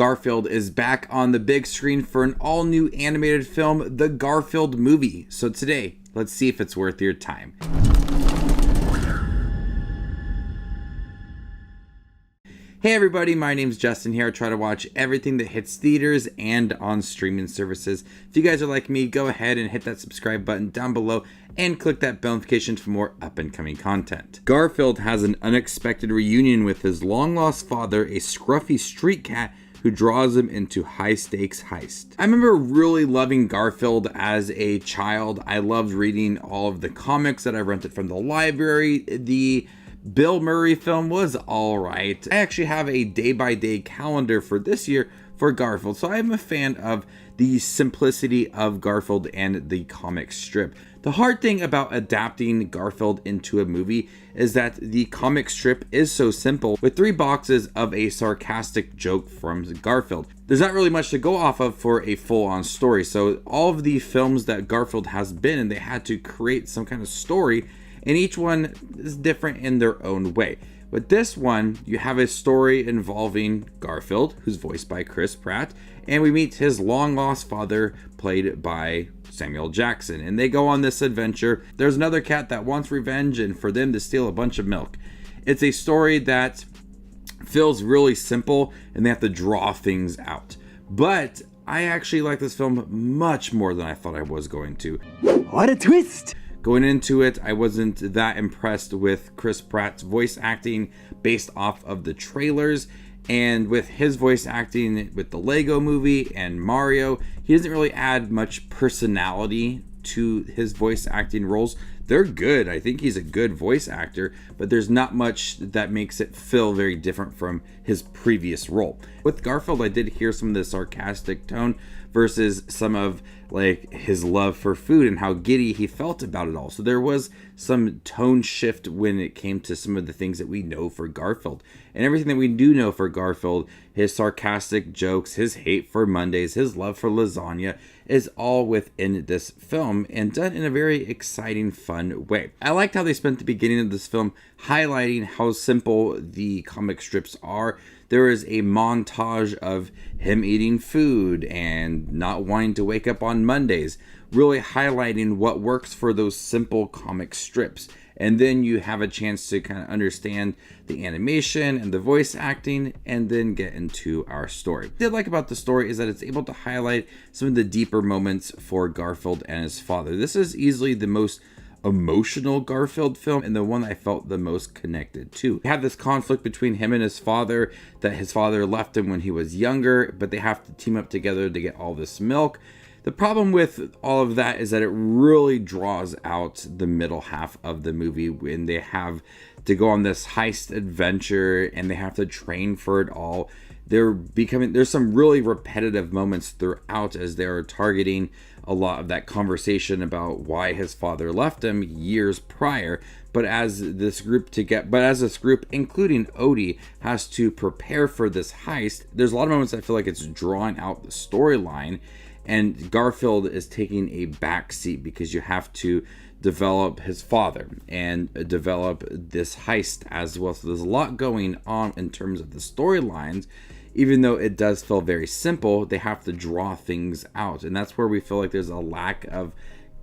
Garfield is back on the big screen for an all-new animated film, The Garfield Movie. So today, let's see if it's worth your time. Hey everybody, my name's Justin here. I try to watch everything that hits theaters and on streaming services. If you guys are like me, go ahead and hit that subscribe button down below and click that bell notification for more up-and-coming content. Garfield has an unexpected reunion with his long-lost father, a scruffy street cat who draws him into high-stakes heist. I remember really loving Garfield as a child. I loved reading all of the comics that I rented from the library. The Bill Murray film was alright. I actually have a day-by-day calendar for this year for Garfield, so I'm a fan of the simplicity of Garfield and the comic strip. The hard thing about adapting Garfield into a movie is that the comic strip is so simple, with 3 boxes of a sarcastic joke from Garfield. There's not really much to go off of for a full-on story, so all of the films that Garfield has been in, they had to create some kind of story, and each one is different in their own way. With this one, you have a story involving Garfield, who's voiced by Chris Pratt, and we meet his long-lost father, played by Samuel Jackson, and they go on this adventure. There's another cat that wants revenge and for them to steal a bunch of milk. It's a story that feels really simple, and they have to draw things out. But I actually like this film much more than I thought I was going to. What a twist! Going into it, I wasn't that impressed with Chris Pratt's voice acting based off of the trailers, and with his voice acting with the Lego movie and Mario, he doesn't really add much personality to his voice acting roles. They're good. I think he's a good voice actor, but there's not much that makes it feel very different from his previous role. With Garfield, I did hear some of the sarcastic tone versus some of like his love for food and how giddy he felt about it all. So there was some tone shift when it came to some of the things that we know for Garfield. And everything that we do know for Garfield, his sarcastic jokes, his hate for Mondays, his love for lasagna, is all within this film and done in a very exciting, fun way. I liked how they spent the beginning of this film highlighting how simple the comic strips are. There is a montage of him eating food and not wanting to wake up on Mondays, really highlighting what works for those simple comic strips. And then you have a chance to kind of understand the animation and the voice acting, and then get into our story. What I did like about the story is that it's able to highlight some of the deeper moments for Garfield and his father. This is easily the most emotional Garfield film and the one I felt the most connected to. We have this conflict between him and his father, that his father left him when he was younger, but they have to team up together to get all this milk. The problem with all of that is that it really draws out the middle half of the movie when they have to go on this heist adventure and they have to train for it all. There's some really repetitive moments throughout as they're targeting a lot of that conversation about why his father left him years prior. But as this group, including Odie, has to prepare for this heist, there's a lot of moments I feel like it's drawing out the storyline, and Garfield is taking a back seat because you have to develop his father and develop this heist as well. So there's a lot going on in terms of the storylines. Even though it does feel very simple, they have to draw things out. And that's where we feel like there's a lack of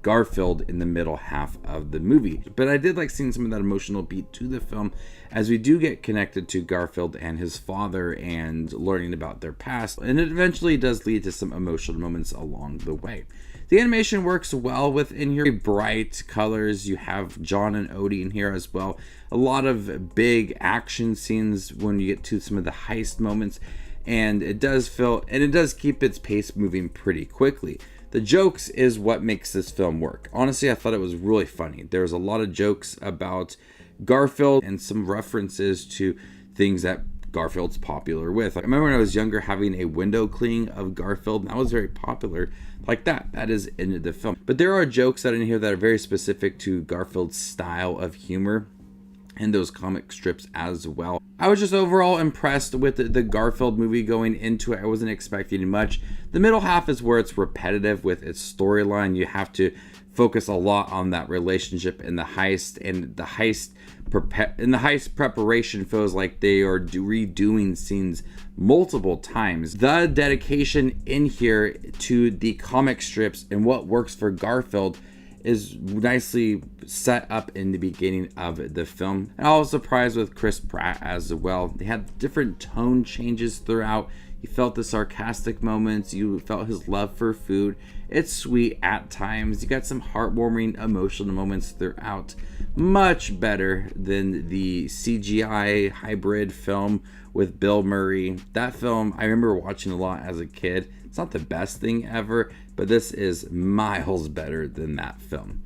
Garfield in the middle half of the movie. But I did like seeing some of that emotional beat to the film as we do get connected to Garfield and his father and learning about their past. And it eventually does lead to some emotional moments along the way. The animation works well within here. Bright colors. You have John and Odie in here as well. A lot of big action scenes when you get to some of the heist moments. And it does keep its pace moving pretty quickly. The jokes is what makes this film work. Honestly, I thought it was really funny. There's a lot of jokes about Garfield and some references to things that Garfield's popular with. I remember when I was younger having a window cleaning of Garfield, and that was very popular like that. That is in the film. But there are jokes that are in here that are very specific to Garfield's style of humor and those comic strips as well. I was just overall impressed with the Garfield movie going into it. I wasn't expecting much. The middle half is where it's repetitive with its storyline. You have to focus a lot on that relationship and the heist, and the heist preparation feels like they are redoing scenes multiple times. The dedication in here to the comic strips and what works for Garfield is nicely set up in the beginning of the film. And I was surprised with Chris Pratt as well. They had different tone changes throughout. You felt the sarcastic moments, you felt his love for food. It's sweet at times. You got some heartwarming, emotional moments throughout. Much better than the CGI hybrid film with Bill Murray. That film I remember watching a lot as a kid. It's not the best thing ever, but this is miles better than that film.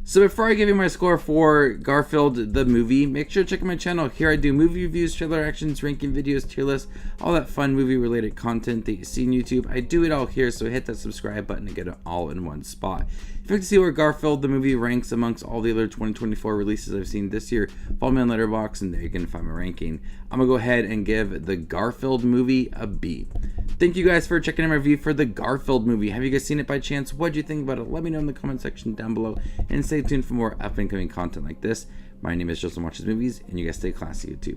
So before I give you my score for Garfield the movie, make sure to check out my channel. Here I do movie reviews, trailer reactions, ranking videos, tier lists, all that fun movie related content that you see on YouTube. I do it all here, so hit that subscribe button to get it all in one spot. If you like to see where Garfield the movie ranks amongst all the other 2024 releases I've seen this year, follow me on Letterboxd and there you can find my ranking. I'm gonna go ahead and give the Garfield movie a B. Thank you guys for checking out my review for the Garfield movie. Have you guys seen it by chance? What do you think about it? Let me know in the comment section down below, and stay tuned for more up and coming content like this. My name is Joseph Watches Movies, and you guys stay classy, YouTube.